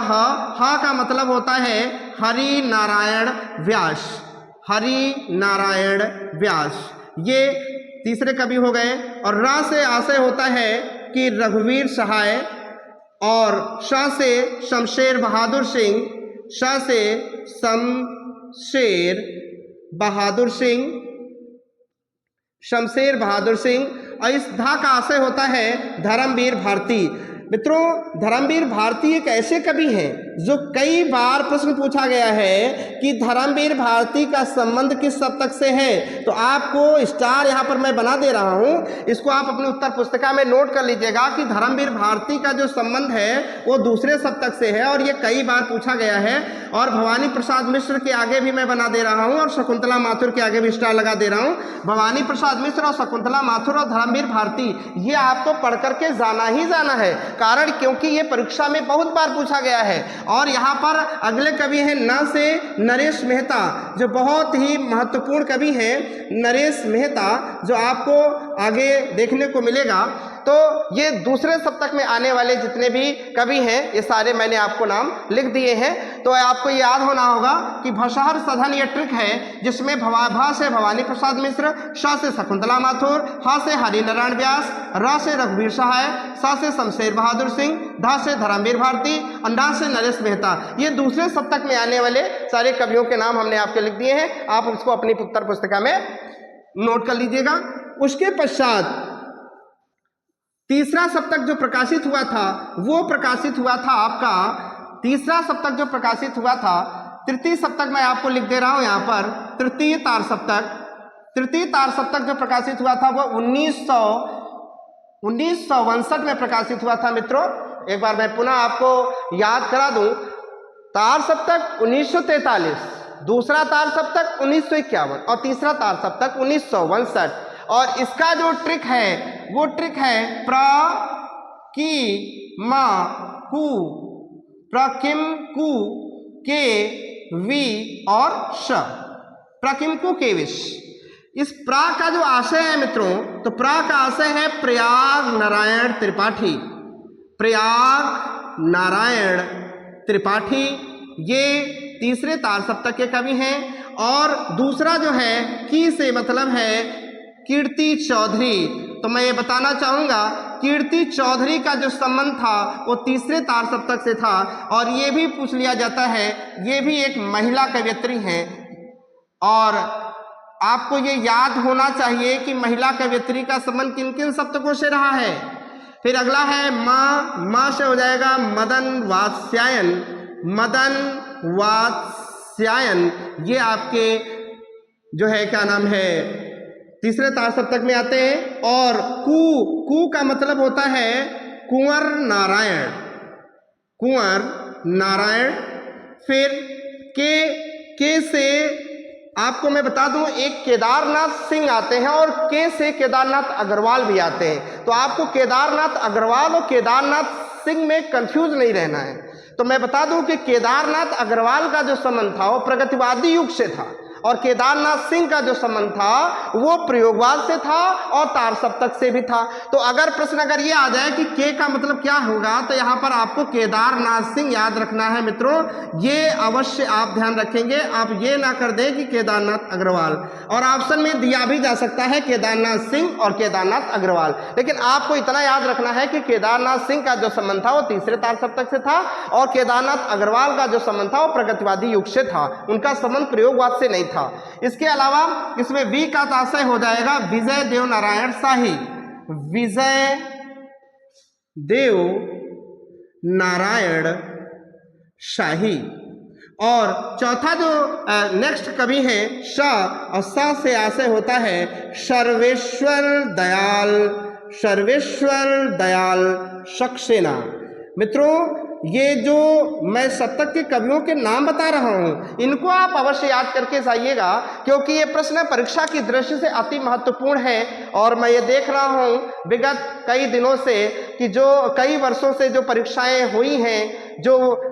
S1: ह का मतलब होता है हरि नारायण व्यास, हरि नारायण व्यास, ये तीसरे कवि हो गए। और रा से आशय होता है कि रघुवीर सहाय, और श से शमशेर बहादुर सिंह, श से शमशेर बहादुर सिंह, शमशेर बहादुर सिंह। और इस धा का आशय होता है धर्मवीर भारती। मित्रों धर्मवीर भारती एक ऐसे कवि हैं जो कई बार प्रश्न पूछा गया है कि धर्मवीर भारती का संबंध किस सप्तक से है। तो आपको स्टार यहाँ पर मैं बना दे रहा हूँ, इसको आप अपनी उत्तर पुस्तिका में नोट कर लीजिएगा कि धर्मवीर भारती का जो संबंध है वो दूसरे सप्तक से है, और ये कई बार पूछा गया है। और भवानी प्रसाद मिश्र के आगे भी मैं बना दे रहा हूँ, और शकुंतला माथुर के आगे भी स्टार लगा दे रहा हूँ। भवानी प्रसाद मिश्र और शकुंतला माथुर और धर्मवीर भारती, ये आपको पढ़ करके जाना ही जाना है, कारण क्योंकि ये परीक्षा में बहुत बार पूछा गया है। और यहाँ पर अगले कवि हैं न से नरेश मेहता, जो बहुत ही महत्वपूर्ण कवि हैं नरेश मेहता, जो आपको आगे देखने को मिलेगा। तो ये दूसरे सप्तक में आने वाले जितने भी कवि हैं ये सारे मैंने आपको नाम लिख दिए हैं। तो आपको याद होना होगा कि भशहर सधन ये ट्रिक है जिसमें भा से भवानी प्रसाद मिश्र, श से शकुंतला माथुर, ह से हरिनारायण व्यास, र से रघुवीर सहाय, स से शमशेर बहादुर सिंह, ध से धर्मवीर भारती, अंडा से नरेश मेहता, ये दूसरे सप्तक में आने वाले सारे कवियों के नाम हमने आपके लिख दिए हैं। आप उसको अपनी उत्तर पुस्तिका में नोट कर लीजिएगा। उसके पश्चात तीसरा सप्तक जो प्रकाशित हुआ था वो प्रकाशित हुआ था आपका, तीसरा सप्तक जो प्रकाशित हुआ था, तृतीय सप्तक मैं आपको लिख दे रहा हूं यहाँ पर, तृतीय तार सप्तक। तृतीय तार सप्तक जो प्रकाशित हुआ था वो 1959 में प्रकाशित हुआ था। मित्रों एक बार मैं पुनः आपको याद करा दूं, तार सप्तक 1943, दूसरा तार सप्तक 1951 और तीसरा तार सप्तक 1959। और इसका जो ट्रिक है वो ट्रिक है प्र की म कु, प्रकिम कु के वी और श, प्रकिम कु के विश। इस प्रा का जो आशय है मित्रों, तो प्रा का आशय है प्रयाग नारायण त्रिपाठी, प्रयाग नारायण त्रिपाठी, ये तीसरे तार सप्तक के कवि हैं। और दूसरा जो है की से मतलब है कीर्ति चौधरी। तो मैं ये बताना चाहूँगा कीर्ति चौधरी का जो संबंध था वो तीसरे तार सप्तक से था। और ये भी पूछ लिया जाता है, ये भी एक महिला कवयित्री हैं। और आपको ये याद होना चाहिए कि महिला कवयित्री का संबंध किन किन सप्तकों से रहा है। फिर अगला है माँ से हो जाएगा मदन वात्स्यायन, मदन वात्स्यायन, ये आपके जो है क्या नाम है तीसरे तार सप्तक में आते हैं। और कु का मतलब होता है कुंवर नारायण, कुंवर नारायण। फिर के से आपको मैं बता दूं एक केदारनाथ सिंह आते हैं और के से केदारनाथ अग्रवाल भी आते हैं। तो आपको केदारनाथ अग्रवाल और केदारनाथ सिंह में कंफ्यूज नहीं रहना है। तो मैं बता दूं कि केदारनाथ अग्रवाल का जो संबंध था वो प्रगतिवादी युग से था, और केदारनाथ सिंह का जो संबंध था वो प्रयोगवाद से था और तार सप्तक से भी था। तो अगर प्रश्न अगर ये आ जाए कि के का मतलब क्या होगा, तो यहाँ पर आपको केदारनाथ सिंह याद रखना है मित्रों, ये अवश्य आप ध्यान रखेंगे। आप ये ना कर दें कि केदारनाथ अग्रवाल, और ऑप्शन में दिया भी जा सकता है केदारनाथ सिंह और केदारनाथ अग्रवाल, लेकिन आपको इतना याद रखना है कि केदारनाथ सिंह का जो संबंध था वो तीसरे तार सप्तक से था, और केदारनाथ अग्रवाल का जो संबंध था वो प्रगतिवादी युग से था, उनका संबंध प्रयोगवाद से नहीं था। था। इसके अलावा इसमें वी का आशय हो जाएगा विजय देव नारायण शाही, विजय देव नारायण शाही। और चौथा जो नेक्स्ट कवि है शाह, और शाह से आशय होता है सर्वेश्वर दयाल, सर्वेश्वर दयाल सक्सेना। मित्रों, ये जो मैं शतक के कवियों के नाम बता रहा हूं, इनको आप अवश्य याद करके जाइएगा, क्योंकि ये प्रश्न परीक्षा की दृष्टि से अति महत्वपूर्ण है। और मैं ये देख रहा हूं विगत कई दिनों से कि जो कई वर्षों से जो परीक्षाएं हुई हैं, जो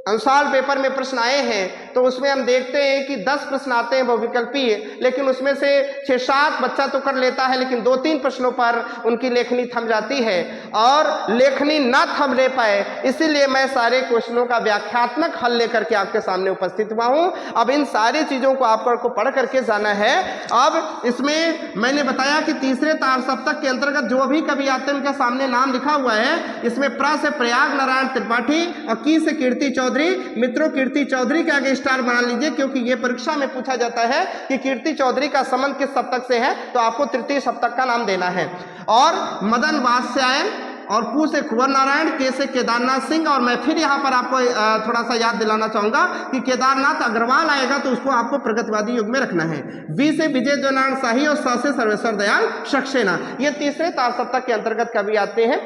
S1: अनुसार पेपर में प्रश्न आए हैं, तो उसमें हम देखते हैं कि 10 प्रश्न आते हैं बहुविकल्पीय, लेकिन उसमें से 6-7 बच्चा तो कर लेता है, लेकिन 2-3 प्रश्नों पर उनकी लेखनी थम जाती है और लेखनी ना थम ले पाए, इसीलिए मैं सारे क्वेश्चनों का व्याख्यात्मक हल लेकर के आपके सामने उपस्थित हुआ हूं। अब इन सारी चीजों को आपको पढ़ करके जाना है। अब इसमें मैंने बताया कि तीसरे तार सप्तक के अंतर्गत जो भी कवि आते हैं उनका सामने नाम लिखा हुआ है। इसमें प्र से प्रयाग नारायण त्रिपाठी और की से कीर्ति चौधरी। मित्रों, कीर्ति चौधरी के आगे स्टार बना लीजिए, क्योंकि यह परीक्षा में पूछा जाता है कि कीर्ति चौधरी का संबंध किस सप्तक से है, तो आपको तृतीय सप्तक का नाम देना है। और मदन वात्स्यायन और पू से कुंवर नारायण, के से केदारनाथ सिंह। और मैं फिर यहाँ पर आपको थोड़ा सा याद दिलाना चाहूंगा कि केदारनाथ अग्रवाल आएगा तो उसको आपको प्रगतिवादी युग में रखना है। वी से विजय देव नारायण शाही और स से सर्वेश्वर दयाल सक्सेना, ये तीसरे तार सप्तक के अंतर्गत कवि आते हैं।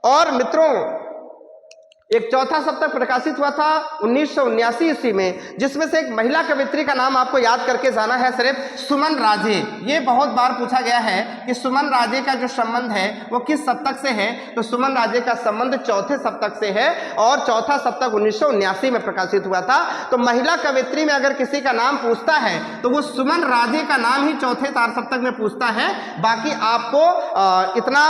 S1: और मित्रों, एक चौथा सप्तक प्रकाशित हुआ था 1979 ईस्वी में, जिसमें से एक महिला कवित्री का नाम आपको याद करके जाना है, सिर्फ सुमन राजे। ये बहुत बार पूछा गया है कि सुमन राजे का जो संबंध है वो किस सप्तक से है, तो सुमन राजे का संबंध चौथे सप्तक से है और चौथा सप्तक 1979 में प्रकाशित हुआ था। तो महिला कवित्री में अगर किसी का नाम पूछता है तो वो सुमन राजे का नाम ही चौथे तार सप्तक में पूछता है। बाकी आपको इतना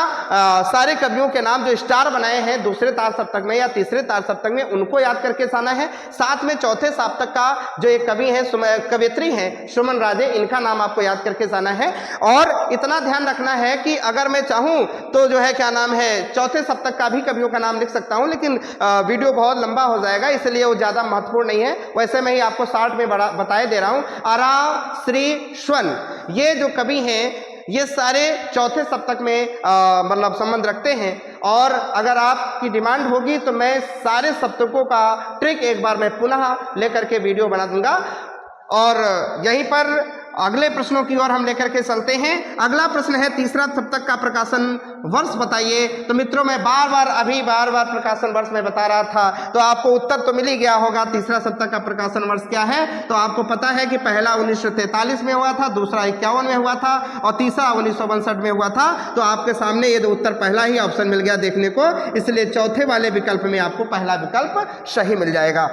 S1: सारे कवियों के नाम जो स्टार बनाए हैं दूसरे तार सप्तक में या तीसरे तार सप्तक में, उनको याद करके जाना है। साथ में चौथे सप्तक का जो एक कवि है, कवियत्री हैं सुमन राजे, इनका नाम आपको याद करके जाना है। और इतना ध्यान रखना है कि अगर मैं चाहूं तो जो है क्या नाम है, चौथे सप्तक का भी कवियों का नाम लिख सकता हूं, लेकिन वीडियो बहुत लंबा हो जाएगा, इसलिए वो ज्यादा महत्वपूर्ण नहीं है। वैसे मैं ही आपको शॉर्ट में बताए दे रहा हूं। आराव श्री स्वन, ये जो कवि हैं ये सारे चौथे सप्तक में मतलब संबंध रखते हैं। और अगर आपकी डिमांड होगी तो मैं सारे सप्तकों का ट्रिक एक बार मैं पुनः लेकर के वीडियो बना दूंगा। और यहीं पर अगले प्रश्नों की ओर हम लेकर के चलते हैं। अगला प्रश्न है तीसरा सप्तक का प्रकाशन वर्ष बताइए। तो मित्रों, मैं बार बार प्रकाशन वर्ष में बता रहा था, तो आपको उत्तर तो मिल ही गया होगा। तीसरा सप्तक का प्रकाशन वर्ष क्या है, तो आपको पता है कि पहला 1943 में हुआ था, दूसरा 51 में हुआ था और तीसरा 1962 में हुआ था। तो आपके सामने ये उत्तर पहला ही ऑप्शन मिल गया देखने को, इसलिए चौथे वाले विकल्प में आपको पहला विकल्प सही मिल जाएगा।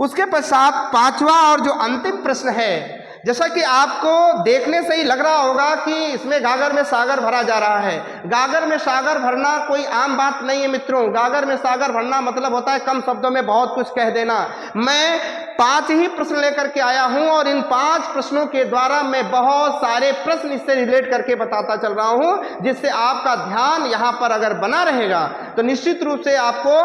S1: उसके पश्चात पांचवा और जो अंतिम प्रश्न है, जैसा कि आपको देखने से ही लग रहा होगा कि इसमें गागर में सागर भरा जा रहा है। गागर में सागर भरना कोई आम बात नहीं है मित्रों। गागर में सागर भरना मतलब होता है कम शब्दों में बहुत कुछ कह देना। मैं 5 ही प्रश्न लेकर के आया हूं और इन 5 प्रश्नों के द्वारा मैं बहुत सारे प्रश्न इससे रिलेट करके बताता चल रहा हूं, जिससे आपका ध्यान यहां पर अगर बना रहेगा तो निश्चित रूप से आपको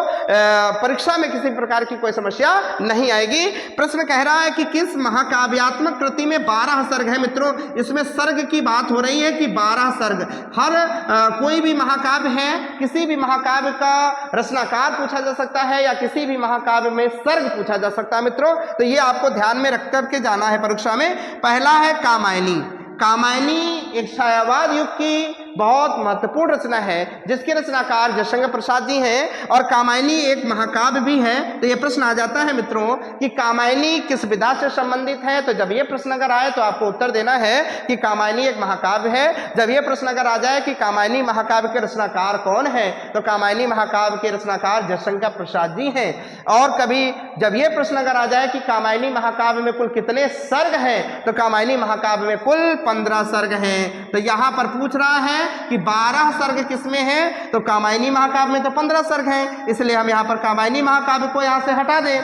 S1: परीक्षा में किसी प्रकार की कोई समस्या नहीं आएगी। प्रश्न कह रहा है कि किस महाकाव्यात्मक कृति में 12 सर्ग है। मित्रों, इसमें सर्ग की बात हो रही है कि 12 सर्ग। हर कोई भी महाकाव्य है, किसी भी महाकाव्य का रचनाकार पूछा जा सकता है या किसी भी महाकाव्य में सर्ग पूछा जा सकता है। मित्रों, तो ये आपको ध्यान में रख करके जाना है परीक्षा में। पहला है कामायनी। कामायनी एक छायावाद युग की बहुत महत्वपूर्ण रचना है, जिसके रचनाकार जयशंकर प्रसाद जी हैं और कामायनी एक महाकाव्य भी है। तो ये प्रश्न आ जाता है मित्रों कि कामायनी किस विधा से संबंधित है। तो जब ये प्रश्न अगर आए तो आपको उत्तर देना है कि कामायनी एक महाकाव्य है। जब ये प्रश्न अगर आ जाए कि कामायनी महाकाव्य के रचनाकार कौन है, तो कामायनी महाकाव्य के रचनाकार जयशंकर प्रसाद जी हैं। और कभी जब ये प्रश्न अगर आ जाए कि कामायनी महाकाव्य में कुल कितने सर्ग हैं, तो कामायनी महाकाव्य में कुल 15 सर्ग हैं। तो यहां पर पूछ रहा है कि 12 सर्ग किसमें है, तो कामायनी महाकाव्य में तो 15 सर्ग हैं, इसलिए हम यहां पर कामायनी महाकाव्य को यहां से हटा दें।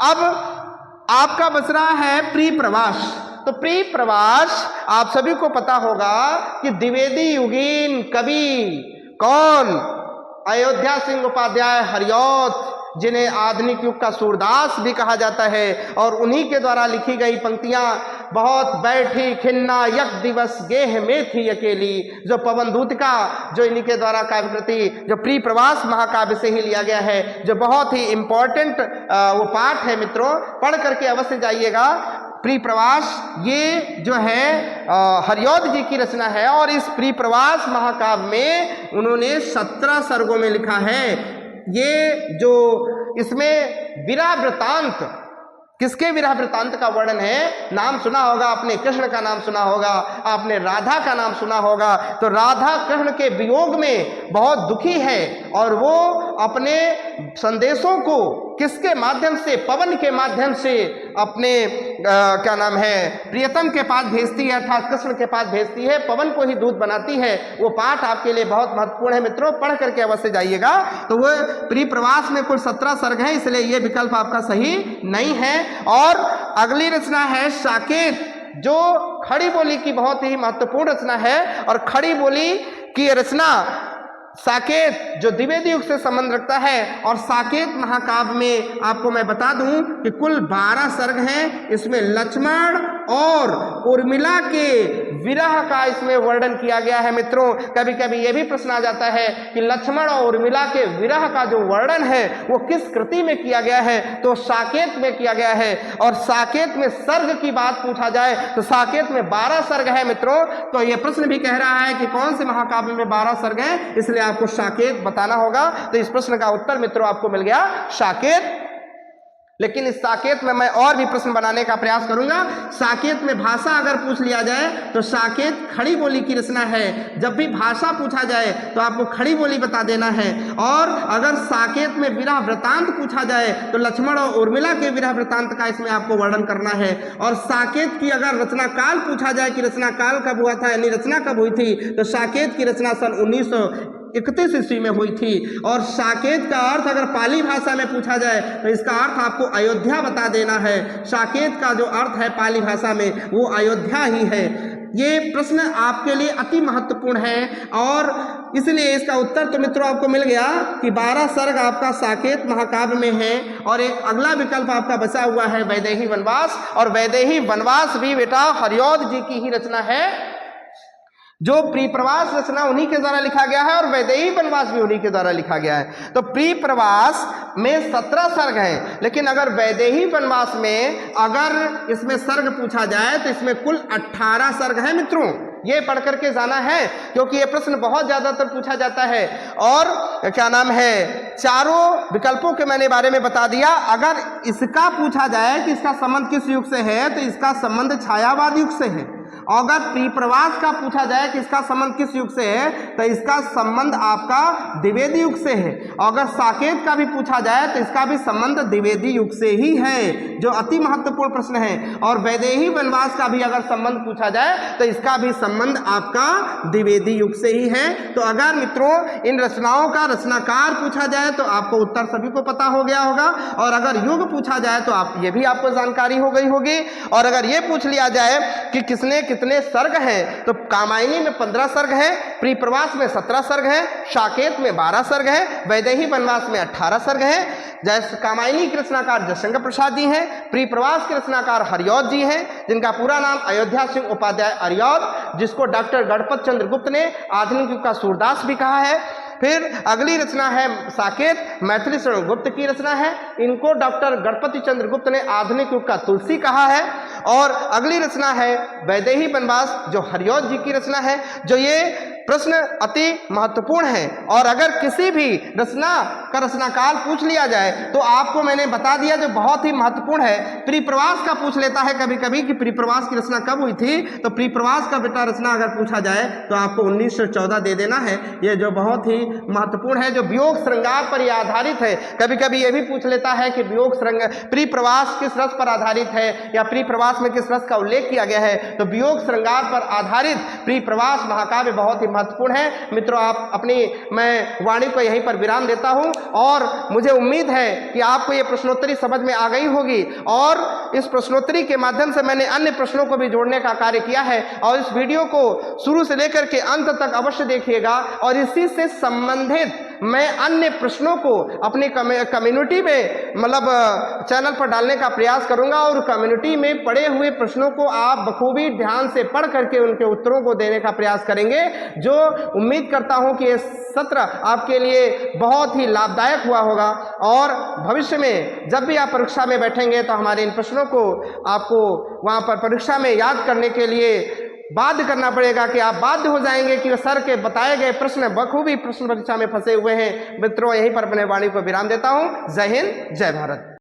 S1: अब आपका बच रहा है प्रिय प्रवास। तो प्रिय प्रवास आप सभी को पता होगा कि द्विवेदी युगीन कवि कौन, अयोध्या सिंह उपाध्याय हरिऔध, जिन्हें आधुनिक युग का सूरदास भी कहा जाता है, और उन्हीं के द्वारा लिखी गई पंक्तियां बहुत बैठी खिन्ना यक दिवस गेह में थी अकेली, जो पवन दूत का जो इन्हीं के द्वारा काव्य कृति जो प्रिय प्रवास महाकाव्य से ही लिया गया है, जो बहुत ही इंपॉर्टेंट वो पाठ है मित्रों, पढ़ करके अवश्य जाइएगा। प्रिय प्रवास ये जो है हरिऔध जी की रचना है और इस प्रिय प्रवास महाकाव्य में उन्होंने 17 सर्गों में लिखा है। ये जो इसमें विरह वृतांत, किसके विरह वृतांत का वर्णन है? नाम सुना होगा आपने, कृष्ण का नाम सुना होगा आपने, राधा का नाम सुना होगा। तो राधा कृष्ण के वियोग में बहुत दुखी है और वो अपने संदेशों को किसके माध्यम से? पवन के माध्यम से अपने क्या नाम है प्रियतम के पास भेजती है, अर्थात कृष्ण के पास भेजती है, पवन को ही दूत बनाती है। वो पाठ आपके लिए बहुत महत्वपूर्ण है मित्रों, पढ़ करके अवश्य जाइएगा। तो वो प्रिय प्रवास में कुल 17 सर्ग हैं, इसलिए ये विकल्प आपका सही नहीं है। और अगली रचना है साकेत, जो खड़ी बोली की बहुत ही महत्वपूर्ण रचना है। और खड़ी बोली की रचना साकेत जो द्विवेदी युग से संबंध रखता है। और साकेत महाकाव्य में आपको मैं बता दूं कि कुल 12 सर्ग हैं। इसमें लक्ष्मण और उर्मिला के विरह का इसमें वर्णन किया गया है मित्रों। कभी कभी यह भी प्रश्न आ जाता है कि लक्ष्मण और उर्मिला के विरह का जो वर्णन है वो किस कृति में किया गया है? तो साकेत में किया गया है। और साकेत में सर्ग की बात पूछा जाए तो साकेत में 12 सर्ग है मित्रों। तो यह प्रश्न भी कह रहा है कि कौन से महाकाव्य में 12 सर्ग हैं, इसलिए आपको साकेत बताना होगा। तो इस प्रश्न का उत्तर मित्रों आपको मिल गया साकेत। लेकिन इस साकेत में मैं और भी प्रश्न बनाने का प्रयास करूंगा। साकेत में भाषा अगर पूछ लिया जाए तो साकेत खड़ी बोली की रचना है। जब भी भाषा पूछा जाए तो आपको खड़ी बोली बता देना है। और अगर साकेत में विरह वृतांत पूछा जाए तो लक्ष्मण और उर्मिला के विरह वृतांत का इसमें आपको वर्णन करना है। और साकेत की अगर रचना काल पूछा जाए कि रचना काल कब हुआ था, यानी रचना कब हुई थी, तो साकेत की रचना सन 1931 ईस्वी में हुई थी। और साकेत का अर्थ अगर पाली भाषा में पूछा जाए तो इसका अर्थ आपको अयोध्या बता देना है। साकेत का जो अर्थ है पाली भाषा में वो अयोध्या ही है। ये प्रश्न आपके लिए अति महत्वपूर्ण है और इसलिए इसका उत्तर तो मित्रों आपको मिल गया कि 12 सर्ग आपका साकेत महाकाव्य में है। और एक अगला विकल्प आपका बचा हुआ है वैदेही वनवास। और वैदेही वनवास भी बेटा हरिऔध जी की ही रचना है। जो प्रिय प्रवास रचना उन्हीं के द्वारा लिखा गया है और वैदेही वनवास भी उन्हीं के द्वारा लिखा गया है। तो प्रिय प्रवास में 17 सर्ग हैं, लेकिन अगर वैदेही वनवास में अगर इसमें सर्ग पूछा जाए तो इसमें कुल 18 सर्ग हैं मित्रों। ये पढ़ करके जाना है क्योंकि ये प्रश्न बहुत ज्यादातर पूछा जाता है। और क्या नाम है, चारों विकल्पों के मैंने बारे में बता दिया। अगर इसका पूछा जाए कि इसका संबंध किस युग से है तो इसका संबंध छायावाद युग से है। अगर प्रिय प्रवास का पूछा जाए कि इसका संबंध किस युग से है तो इसका संबंध आपका द्विवेदी युग से है। अगर साकेत का भी पूछा जाए तो इसका भी संबंध द्विवेदी युग से ही है, जो अति महत्वपूर्ण प्रश्न है। और वैदेही वनवास का भी अगर संबंध पूछा जाए तो इसका भी संबंध आपका द्विवेदी युग से ही है। तो अगर मित्रों इन रचनाओं का रचनाकार पूछा जाए तो आपको उत्तर सभी को पता हो गया होगा। और अगर युग पूछा जाए तो आप ये भी आपको जानकारी हो गई होगी। और अगर ये पूछ लिया जाए कि किसने कितने सर्ग हैं तो कामायनी में 15 सर्ग हैं, प्रिय प्रवास में 17 सर्ग हैं, साकेत में 12 सर्ग हैं, वैदेही वनवास में 18 सर्ग हैं। जैसे कामायनी के रचनाकार जयशंकर प्रसाद जी हैं, प्रिय प्रवास के रचनाकार हरिऔध जी हैं, जिनका पूरा नाम अयोध्या सिंह उपाध्याय हरिऔध, जिसको डॉक्टर गणपत चंद्र गुप्त ने आधुनिक युग का सूरदास भी कहा है। फिर अगली रचना है साकेत, मैथिली शरण गुप्त की रचना है, इनको डॉक्टर गणपति चंद्र गुप्त ने आधुनिक युग का तुलसी कहा है। और अगली रचना है वैदेही वनवास, जो हरिऔध जी की रचना है। जो ये प्रश्न अति महत्वपूर्ण है और अगर किसी भी रचना का रचनाकाल पूछ लिया जाए तो आपको मैंने बता दिया जो बहुत ही महत्वपूर्ण है। प्रिय प्रवास का पूछ लेता है कभी कभी कि प्रिय प्रवास की रचना कब हुई थी, तो प्रिय प्रवास का बेटा रचना अगर पूछा जाए तो आपको 1914 दे देना है। ये जो बहुत ही महत्वपूर्ण है, जो वियोग श्रृंगार पर यह आधारित है। कभी कभी ये भी पूछ लेता है कि वियोग श्रृंगार प्रिय प्रवास किस रस पर आधारित है या प्रिय प्रवास में किस रस का उल्लेख किया गया है, तो वियोग श्रृंगार पर आधारित प्रिय प्रवास महाकाव्य बहुत ही महत्वपूर्ण है। मित्रों आप अपनी मैं वाणी को यहीं पर विराम देता हूं और मुझे उम्मीद है कि आपको ये प्रश्नोत्तरी समझ में आ गई होगी। और इस प्रश्नोत्तरी के माध्यम से मैंने अन्य प्रश्नों को भी जोड़ने का कार्य किया है और इस वीडियो को शुरू से लेकर के अंत तक अवश्य देखिएगा और इसी से संबंधित मैं अन्य प्रश्नों को अपनी कम्युनिटी में मतलब चैनल पर डालने का प्रयास करूंगा और कम्युनिटी में पड़े हुए प्रश्नों को आप बखूबी ध्यान से पढ़ करके उनके उत्तरों को देने का प्रयास करेंगे, जो उम्मीद करता हूं कि ये सत्र आपके लिए बहुत ही लाभदायक हुआ होगा। और भविष्य में जब भी आप परीक्षा में बैठेंगे तो हमारे इन प्रश्नों को आपको वहां पर परीक्षा में याद करने के लिए बाध्य करना पड़ेगा कि आप बाध्य हो जाएंगे कि सर के बताए गए प्रश्न बखूबी प्रश्न परीक्षा में फंसे हुए हैं। मित्रों, यहीं पर अपने वाणी को विराम देता हूं। जय हिंद, जय भारत।